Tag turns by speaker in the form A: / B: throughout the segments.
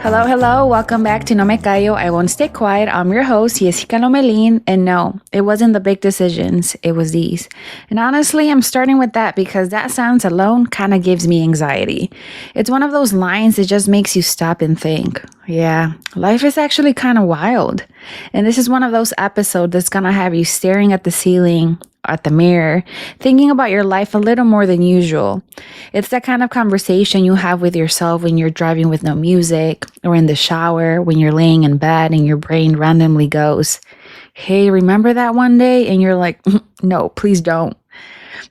A: Hello, hello. Welcome back to No Me Callo. I won't stay quiet. I'm your host, Lomelin. And no, it wasn't the big decisions. It was these. And honestly, I'm starting with that because that sentence alone kind of gives me anxiety. It's one of those lines that just makes you stop and think. Yeah, life is actually kind of wild. And this is one of those episodes that's going to have you staring at the ceiling, at the mirror, thinking about your life a little more than usual. It's that kind of conversation you have with yourself when you're driving with no music, or in the shower, when you're laying in bed and your brain randomly goes, "Hey, remember that one day?" And you're like, "No, please don't."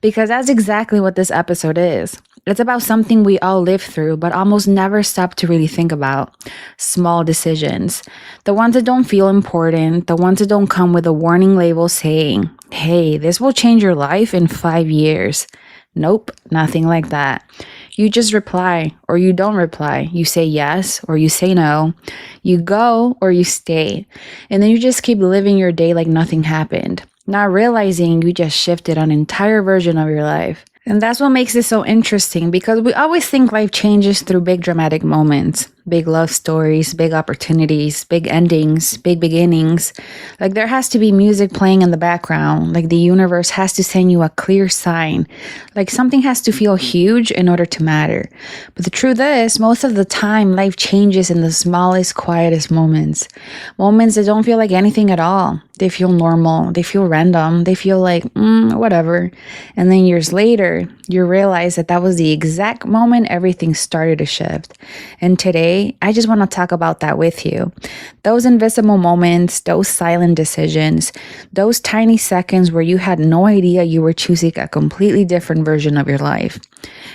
A: Because that's exactly what this episode is. It's about something we all live through, but almost never stop to really think about. Small decisions. The ones that don't feel important, the ones that don't come with a warning label saying, "Hey, this will change your life in 5 years." Nope, nothing like that. You just reply or you don't reply. You say yes or you say no. You go or you stay. And then you just keep living your day like nothing happened, not realizing you just shifted an entire version of your life. And that's what makes it so interesting, because we always think life changes through big dramatic moments, big love stories, big opportunities, big endings, big beginnings. Like there has to be music playing in the background, like the universe has to send you a clear sign, like something has to feel huge in order to matter. But the truth is, most of the time, life changes in the smallest, quietest moments. Moments that don't feel like anything at all. They feel normal, they feel random, they feel like, whatever. And then years later, you realize that was the exact moment everything started to shift. And today, I just want to talk about that with you. Those invisible moments, those silent decisions, those tiny seconds where you had no idea you were choosing a completely different version of your life.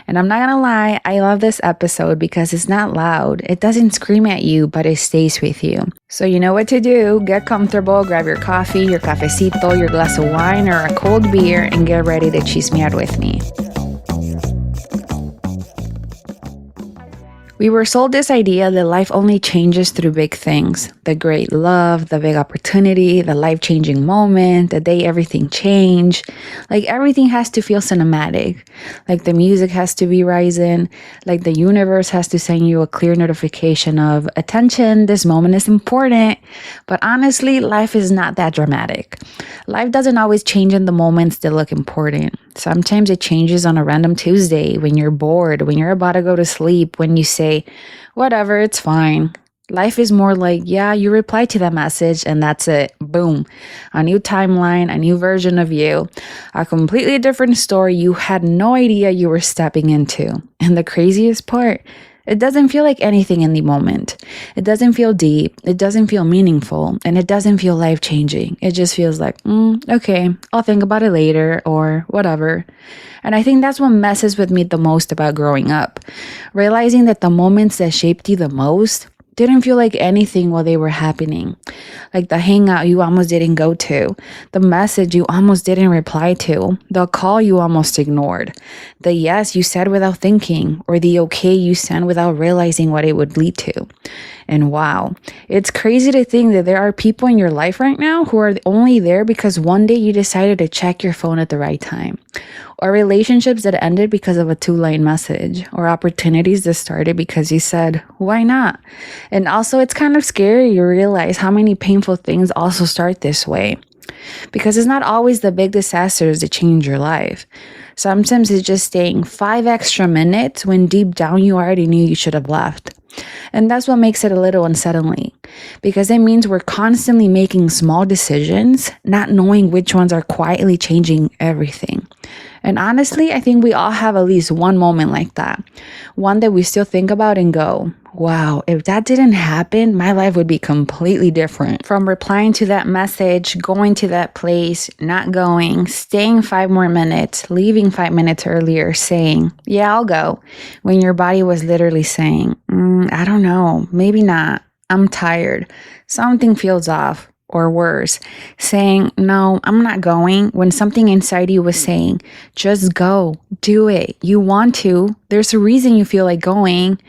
A: And I'm not gonna lie, I love this episode because it's not loud. It doesn't scream at you, but it stays with you. So you know what to do. Get comfortable, grab your coffee, your cafecito, your glass of wine, or a cold beer, and get ready to chismear with me. We were sold this idea that life only changes through big things. The great love, the big opportunity, the life-changing moment, the day everything changed. Like everything has to feel cinematic. Like the music has to be rising. Like the universe has to send you a clear notification of, "Attention, this moment is important." But honestly, life is not that dramatic. Life doesn't always change in the moments that look important. Sometimes it changes on a random Tuesday when you're bored, when you're about to go to sleep, when you say, "Whatever, it's fine." Life is more like, yeah, you reply to that message and that's it. Boom. A new timeline, a new version of you, a completely different story you had no idea you were stepping into. And the craziest part, it doesn't feel like anything in the moment. It doesn't feel deep. It doesn't feel meaningful. And it doesn't feel life-changing. It just feels like, okay, I'll think about it later or whatever. And I think that's what messes with me the most about growing up. Realizing that the moments that shaped you the most didn't feel like anything while they were happening. Like the hangout you almost didn't go to, the message you almost didn't reply to, the call you almost ignored, the yes you said without thinking, or the okay you sent without realizing what it would lead to. And wow, it's crazy to think that there are people in your life right now who are only there because one day you decided to check your phone at the right time. Or relationships that ended because of a 2-line message, or opportunities that started because you said, "Why not?" And also, it's kind of scary to realize how many painful things also start this way. Because it's not always the big disasters that change your life. Sometimes it's just staying 5 extra minutes when deep down you already knew you should have left. And that's what makes it a little unsettling, because it means we're constantly making small decisions, not knowing which ones are quietly changing everything. And honestly, I think we all have at least one moment like that. One that we still think about and go, wow, if that didn't happen, my life would be completely different. From replying to that message, going to that place, not going, staying 5 more minutes, leaving 5 minutes earlier, saying, "Yeah, I'll go," when your body was literally saying, I don't know, maybe not, I'm tired, something feels off. Or worse, saying, "No, I'm not going," when something inside you was saying, "Just go, do it. You want to. There's a reason you feel like going."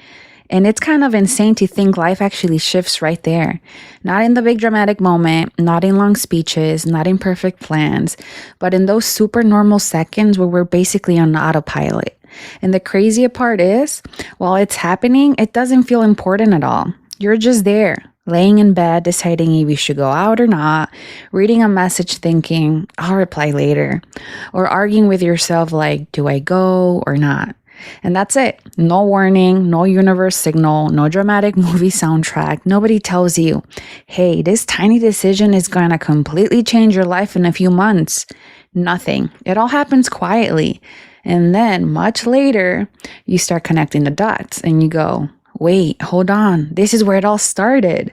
A: And it's kind of insane to think life actually shifts right there. Not in the big dramatic moment, not in long speeches, not in perfect plans, but in those super normal seconds where we're basically on autopilot. And the crazier part is, while it's happening, it doesn't feel important at all. You're just there, laying in bed, deciding if you should go out or not, reading a message thinking, I'll reply later, or arguing with yourself like, do I go or not? And that's it. No warning, no universe signal, no dramatic movie soundtrack. Nobody tells you, hey, this tiny decision is going to completely change your life in a few months. Nothing. It all happens quietly. And then much later, you start connecting the dots and you go, wait, hold on. This is where it all started.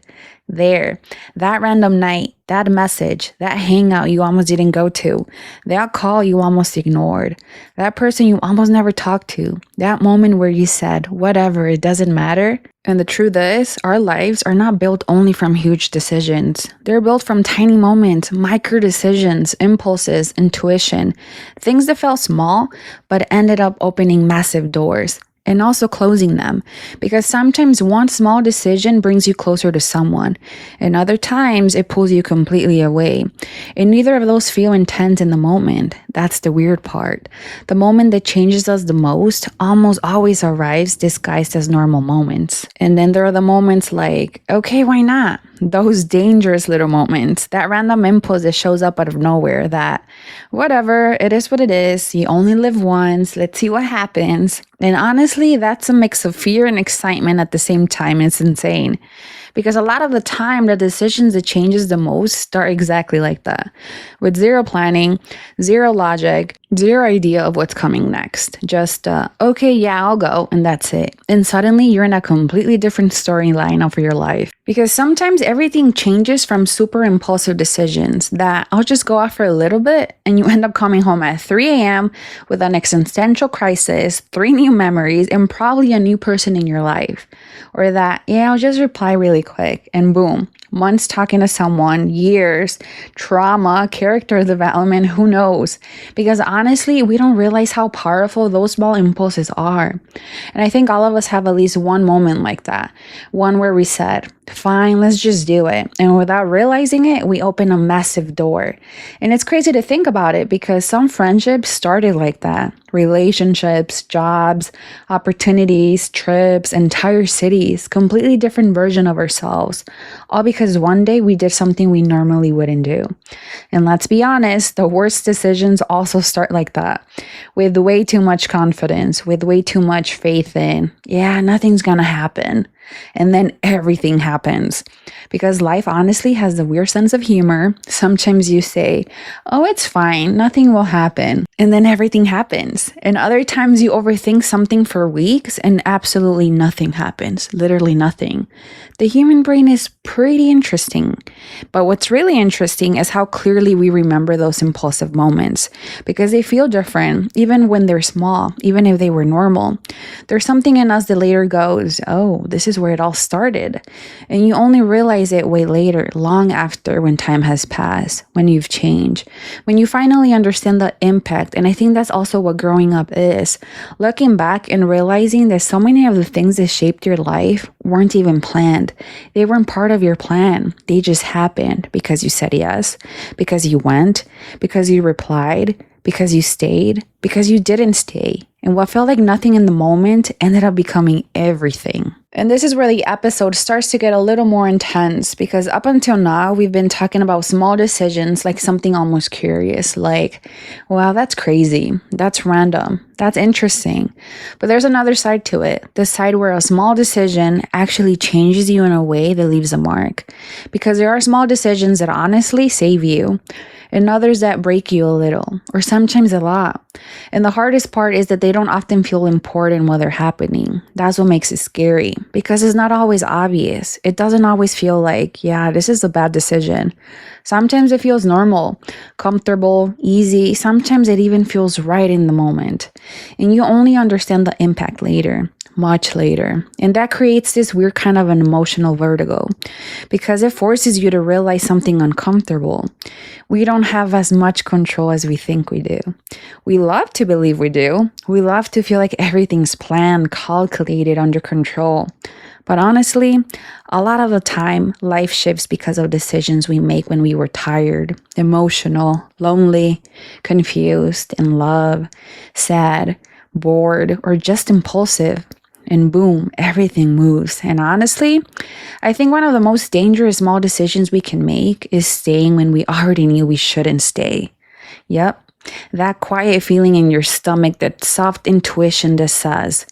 A: There, that random night, that message, that hangout you almost didn't go to, that call you almost ignored, that person you almost never talked to, that moment where you said, whatever, it doesn't matter. And the truth is, our lives are not built only from huge decisions. They're built from tiny moments, micro decisions, impulses, intuition, things that felt small, but ended up opening massive doors. And also closing them, because sometimes one small decision brings you closer to someone, and other times it pulls you completely away. And neither of those feel intense in the moment. That's the weird part. The moment that changes us the most almost always arrives disguised as normal moments. And then there are the moments like, okay, why not? Those dangerous little moments, that random impulse that shows up out of nowhere, that whatever, it is what it is, you only live once, let's see what happens. And honestly, that's a mix of fear and excitement at the same time. It's insane. Because a lot of the time, the decisions that changes the most start exactly like that. With zero planning, zero logic, zero idea of what's coming next. Just, okay, yeah, I'll go, and that's it. And suddenly, you're in a completely different storyline of your life. Because sometimes everything changes from super impulsive decisions that I'll just go out for a little bit, and you end up coming home at 3 a.m. with an existential crisis, 3 new memories, and probably a new person in your life. Or that, yeah, I'll just reply really quick, and boom, months talking to someone, years, trauma, character development, who knows? Because honestly, we don't realize how powerful those small impulses are. And I think all of us have at least one moment like that. One where we said, fine, let's just do it. And without realizing it, we open a massive door. And it's crazy to think about it because some friendships started like that. Relationships, jobs, opportunities, trips, entire cities, completely different version of ourselves. All because one day we did something we normally wouldn't do. And let's be honest, the worst decisions also start like that. With way too much confidence, with way too much faith in, yeah, nothing's gonna happen. And then everything happens. Because life honestly has the weird sense of humor. Sometimes you say, oh, it's fine, nothing will happen. And then everything happens. And other times you overthink something for weeks and absolutely nothing happens. Literally nothing. The human brain is pretty interesting. But what's really interesting is how clearly we remember those impulsive moments. Because they feel different, even when they're small, even if they were normal. There's something in us that later goes, oh, this is where it all started. And you only realize it way later, long after, when time has passed, when you've changed, when you finally understand the impact. And I think that's also what growing up is. Looking back and realizing that so many of the things that shaped your life weren't even planned. They weren't part of your plan. They just happened because you said yes, because you went, because you replied, because you stayed, because you didn't stay. And what felt like nothing in the moment ended up becoming everything. And this is where the episode starts to get a little more intense because up until now, we've been talking about small decisions like something almost curious, like, wow, that's crazy. That's random. That's interesting. But there's another side to it, the side where a small decision actually changes you in a way that leaves a mark. Because there are small decisions that honestly save you, and others that break you a little, or sometimes a lot. And the hardest part is that they don't often feel important while they're happening. That's what makes it scary, because it's not always obvious. It doesn't always feel like, yeah, this is a bad decision. Sometimes it feels normal, comfortable, easy. Sometimes it even feels right in the moment. And you only understand the impact later. much later. And that creates this weird kind of an emotional vertigo because it forces you to realize something uncomfortable. We don't have as much control as we think we do. We love to believe we do. We love to feel like everything's planned, calculated, under control. But honestly, a lot of the time, life shifts because of decisions we make when we were tired, emotional, lonely, confused, in love, sad, bored, or just impulsive. And boom, everything moves. And honestly, I think one of the most dangerous small decisions we can make is staying when we already knew we shouldn't stay. Yep, that quiet feeling in your stomach, that soft intuition that says,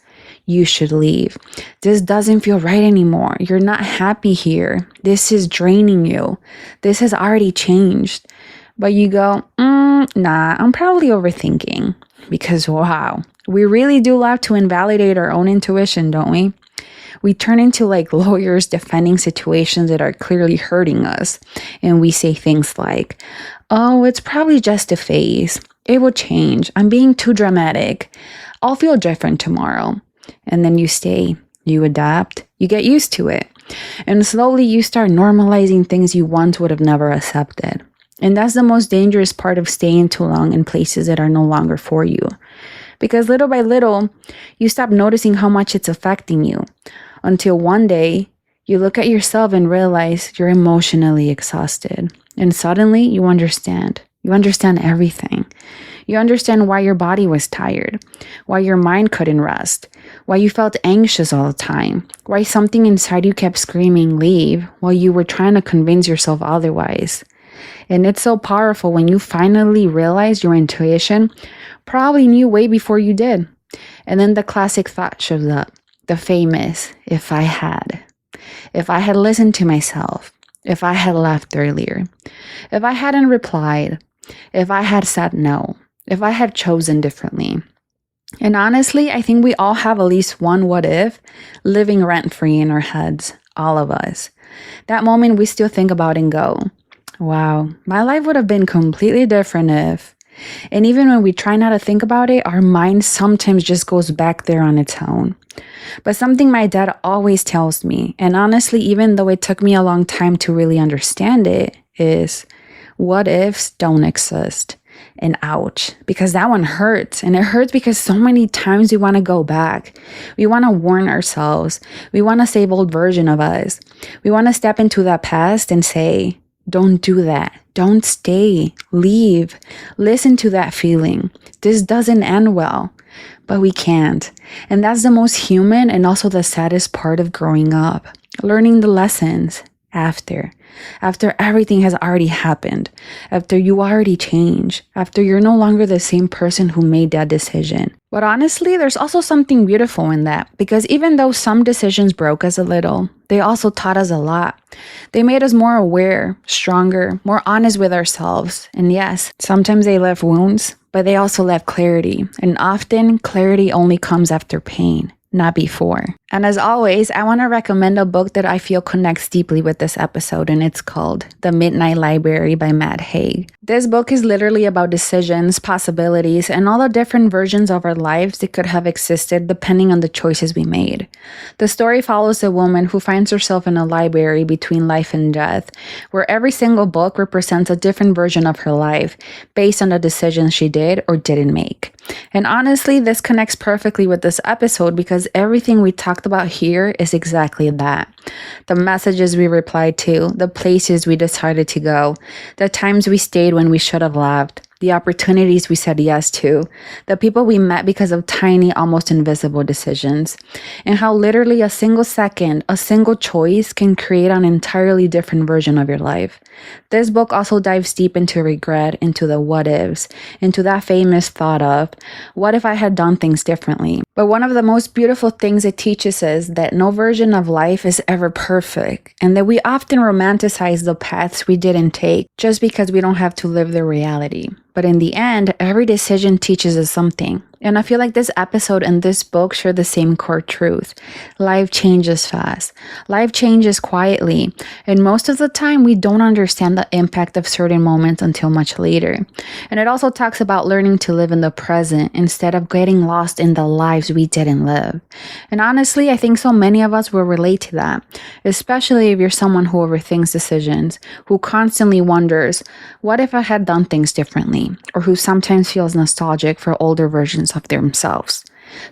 A: you should leave. This doesn't feel right anymore. You're not happy here. This is draining you. This has already changed. But you go, nah, I'm probably overthinking. Because wow, we really do love to invalidate our own intuition, don't we? We turn into like lawyers defending situations that are clearly hurting us. And we say things like, oh, it's probably just a phase. It will change. I'm being too dramatic. I'll feel different tomorrow. And then you stay, you adapt, you get used to it. And slowly you start normalizing things you once would have never accepted. And that's the most dangerous part of staying too long in places that are no longer for you. Because little by little, you stop noticing how much it's affecting you. Until one day, you look at yourself and realize you're emotionally exhausted. And suddenly you understand. You understand everything. You understand why your body was tired, why your mind couldn't rest, why you felt anxious all the time, why something inside you kept screaming, leave, while you were trying to convince yourself otherwise. And it's so powerful when you finally realize your intuition probably knew way before you did. And then the classic thought shows up, the famous, if I had listened to myself, if I had left earlier, if I hadn't replied, if I had said no, if I had chosen differently. And honestly, I think we all have at least one what if living rent-free in our heads, all of us. That moment we still think about and go, wow, my life would have been completely different if. And even when we try not to think about it, our mind sometimes just goes back there on its own. But something my dad always tells me, and honestly, even though it took me a long time to really understand it, is what ifs don't exist. And ouch, because that one hurts. And it hurts because so many times we want to go back. We want to warn ourselves. We want to save old version of us. We want to step into that past and say, don't do that. Don't stay. Leave. Listen to that feeling. This doesn't end well. But we can't. And that's the most human and also the saddest part of growing up. Learning the lessons after everything has already happened, after you already changed, after you're no longer the same person who made that decision. But honestly, there's also something beautiful in that, because even though some decisions broke us a little, they also taught us a lot. They made us more aware, stronger, more honest with ourselves. And yes, sometimes they left wounds, but they also left clarity. And often, clarity only comes after pain, not before. And as always, I want to recommend a book that I feel connects deeply with this episode, and it's called The Midnight Library by Matt Haig. This book is literally about decisions, possibilities, and all the different versions of our lives that could have existed depending on the choices we made. The story follows a woman who finds herself in a library between life and death, where every single book represents a different version of her life based on the decisions she did or didn't make. And honestly, this connects perfectly with this episode because everything we talked about here is exactly that. The messages we replied to, the places we decided to go, the times we stayed when we should have left, the opportunities we said yes to, the people we met because of tiny, almost invisible decisions, and how literally a single second, a single choice can create an entirely different version of your life. This book also dives deep into regret, into the what ifs, into that famous thought of, what if I had done things differently? But one of the most beautiful things it teaches us that no version of life is ever perfect, and that we often romanticize the paths we didn't take just because we don't have to live the reality. But in the end, every decision teaches us something. And I feel like this episode and this book share the same core truth. Life changes fast. Life changes quietly. And most of the time, we don't understand the impact of certain moments until much later. And it also talks about learning to live in the present instead of getting lost in the lives we didn't live. And honestly, I think so many of us will relate to that, especially if you're someone who overthinks decisions, who constantly wonders, what if I had done things differently? Or who sometimes feels nostalgic for older versions of themselves.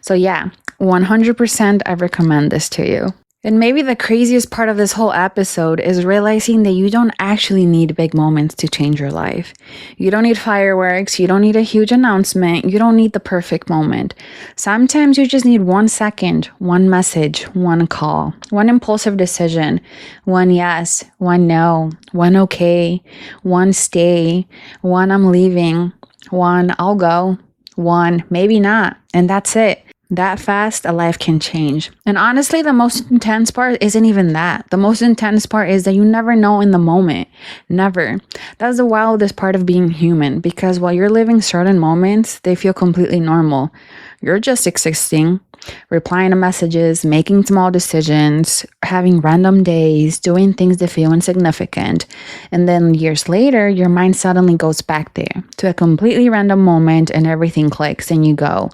A: So yeah, 100% I recommend this to you. And maybe the craziest part of this whole episode is realizing that you don't actually need big moments to change your life. You don't need fireworks, you don't need a huge announcement, you don't need the perfect moment. Sometimes you just need 1 second, one message, one call, one impulsive decision, one yes, one no, one okay, one stay, one I'm leaving, one I'll go, one maybe not, and that's it. That fast, a life can change. And honestly, the most intense part isn't even that. The most intense part is that you never know in the moment. Never. That's the wildest part of being human, because while you're living certain moments, they feel completely normal. You're just existing, replying to messages, making small decisions, having random days, doing things that feel insignificant. And then years later, your mind suddenly goes back there to a completely random moment and everything clicks and you go,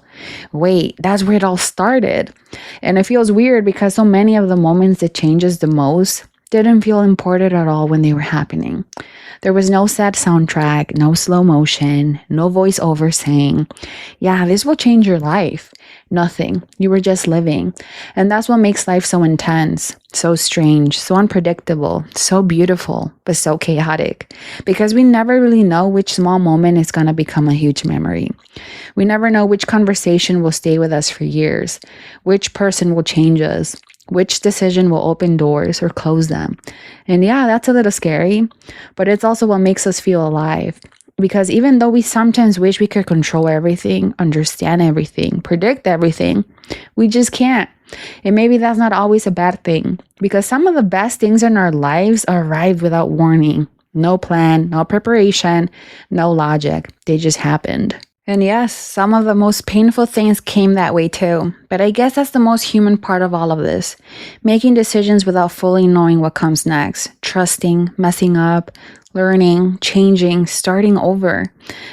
A: wait, that's where it all started. And it feels weird because so many of the moments that changes the most didn't feel important at all when they were happening. There was no sad soundtrack, no slow motion, no voiceover saying, yeah, this will change your life. Nothing. You were just living. And that's what makes life so intense, so strange, so unpredictable, so beautiful, but so chaotic. Because we never really know which small moment is going to become a huge memory. We never know which conversation will stay with us for years, which person will change us, which decision will open doors or close them. And yeah, that's a little scary, but it's also what makes us feel alive. Because even though we sometimes wish we could control everything, understand everything, predict everything, we just can't. And maybe that's not always a bad thing, because some of the best things in our lives arrive without warning. No plan, no preparation, no logic. They just happened. And yes, some of the most painful things came that way too. But I guess that's the most human part of all of this. Making decisions without fully knowing what comes next. Trusting, messing up, learning, changing, starting over.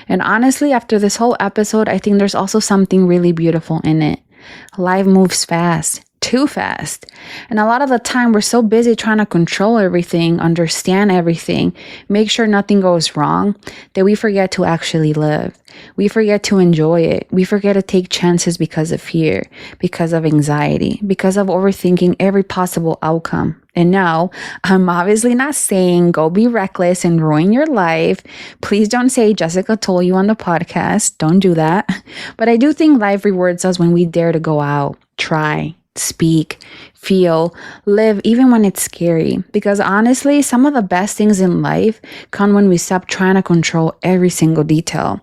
A: And honestly, after this whole episode, I think there's also something really beautiful in it. Life moves fast. Too fast. And a lot of the time we're so busy trying to control everything, understand everything, make sure nothing goes wrong, that we forget to actually live. We forget to enjoy it. We forget to take chances because of fear, because of anxiety, because of overthinking every possible outcome. And no, I'm obviously not saying go be reckless and ruin your life. Please don't say Jessica told you on the podcast. Don't do that. But I do think life rewards us when we dare to go out, try, speak, feel, live, even when it's scary. Because honestly, some of the best things in life come when we stop trying to control every single detail.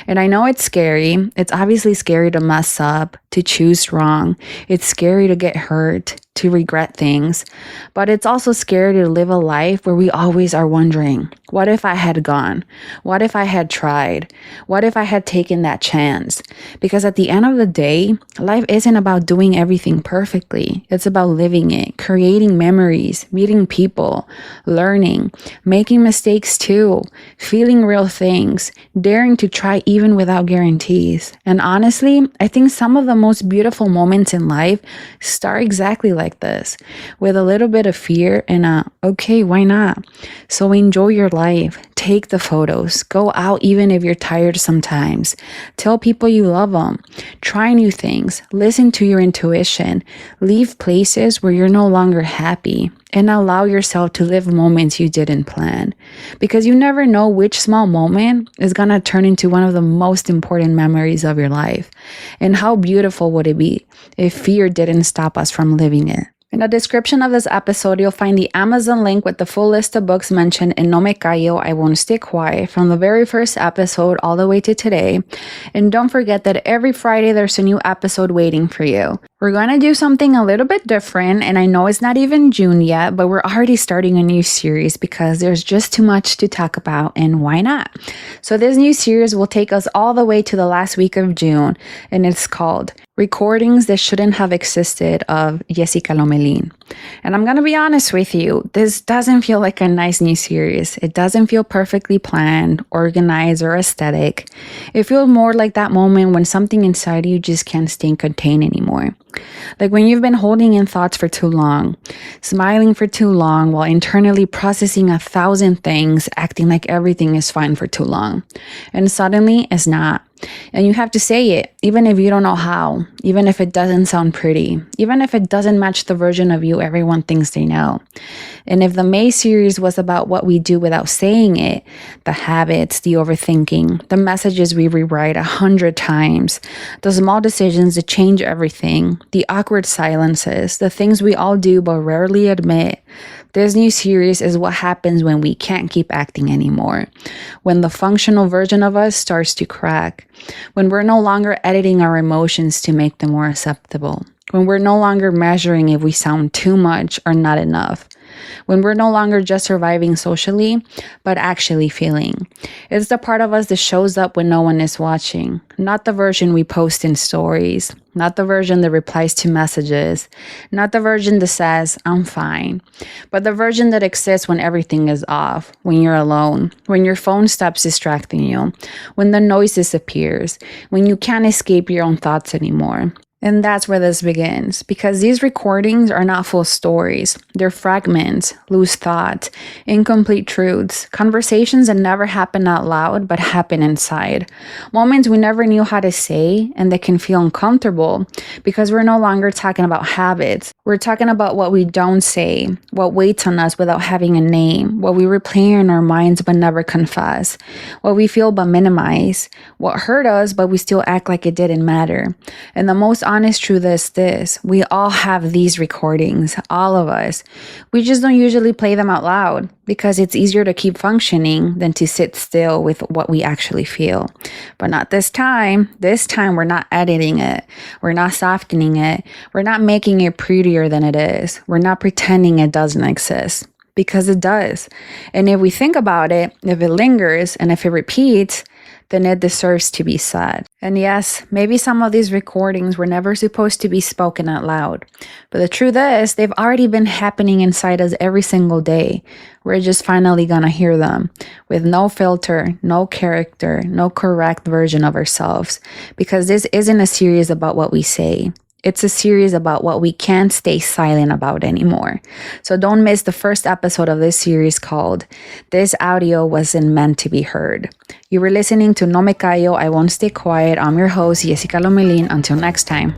A: And I know it's scary. It's obviously scary to mess up, to choose wrong. It's scary to get hurt, to regret things. But it's also scary to live a life where we always are wondering, what if I had gone? What if I had tried? What if I had taken that chance? Because at the end of the day, life isn't about doing everything perfectly. It's about living it, creating memories, meeting people, learning, making mistakes too, feeling real things, daring to try even without guarantees. And honestly, I think some of the most beautiful moments in life start exactly like this, with a little bit of fear and okay, why not? So enjoy your life. Take the photos. Go out even if you're tired sometimes. Tell people you love them. Try new things. Listen to your intuition. Leave places where you're no longer happy. And allow yourself to live moments you didn't plan. Because you never know which small moment is going to turn into one of the most important memories of your life. And how beautiful would it be if fear didn't stop us from living it? In the description of this episode, you'll find the Amazon link with the full list of books mentioned in No Me Callo, I Won't Stay Quiet, from the very first episode all the way to today. And don't forget that every Friday there's a new episode waiting for you. We're going to do something a little bit different, and I know it's not even June yet, but we're already starting a new series because there's just too much to talk about, and why not? So this new series will take us all the way to the last week of June, and it's called Recordings That Shouldn't Have Existed of Jessica Lomelin. And I'm going to be honest with you, this doesn't feel like a nice new series. It doesn't feel perfectly planned, organized, or aesthetic. It feels more like that moment when something inside you just can't stay contained anymore. Like when you've been holding in thoughts for too long, smiling for too long while internally processing 1,000 things, acting like everything is fine for too long. And suddenly it's not. And you have to say it, even if you don't know how, even if it doesn't sound pretty, even if it doesn't match the version of you everyone thinks they know. And if the May series was about what we do without saying it, the habits, the overthinking, the messages we rewrite 100 times, the small decisions that change everything, the awkward silences, the things we all do but rarely admit, this new series is what happens when we can't keep acting anymore, when the functional version of us starts to crack, when we're no longer editing our emotions to make them more acceptable, when we're no longer measuring if we sound too much or not enough, when we're no longer just surviving socially, but actually feeling. It's the part of us that shows up when no one is watching, not the version we post in stories, not the version that replies to messages, not the version that says, I'm fine, but the version that exists when everything is off, when you're alone, when your phone stops distracting you, when the noise disappears, when you can't escape your own thoughts anymore. And that's where this begins, because these recordings are not full stories. They're fragments, loose thoughts, incomplete truths, conversations that never happen out loud but happen inside. Moments we never knew how to say and that can feel uncomfortable because we're no longer talking about habits. We're talking about what we don't say, what waits on us without having a name, what we replay in our minds but never confess, what we feel but minimize, what hurt us but we still act like it didn't matter. And the most honest truth is this: we all have these recordings, all of us. We just don't usually play them out loud because it's easier to keep functioning than to sit still with what we actually feel. But not this time. This time we're not editing it. We're not softening it. We're not making it prettier than it is. We're not pretending it doesn't exist. Because it does. And if we think about it, if it lingers and if it repeats, then it deserves to be said. And yes, maybe some of these recordings were never supposed to be spoken out loud. But the truth is, they've already been happening inside us every single day. We're just finally gonna hear them with no filter, no character, no correct version of ourselves. Because this isn't a series about what we say. It's a series about what we can't stay silent about anymore. So don't miss the first episode of this series called This Audio Wasn't Meant to Be Heard. You were listening to No Me Callo, I Won't Stay Quiet. I'm your host, Jessica Lomelin. Until next time.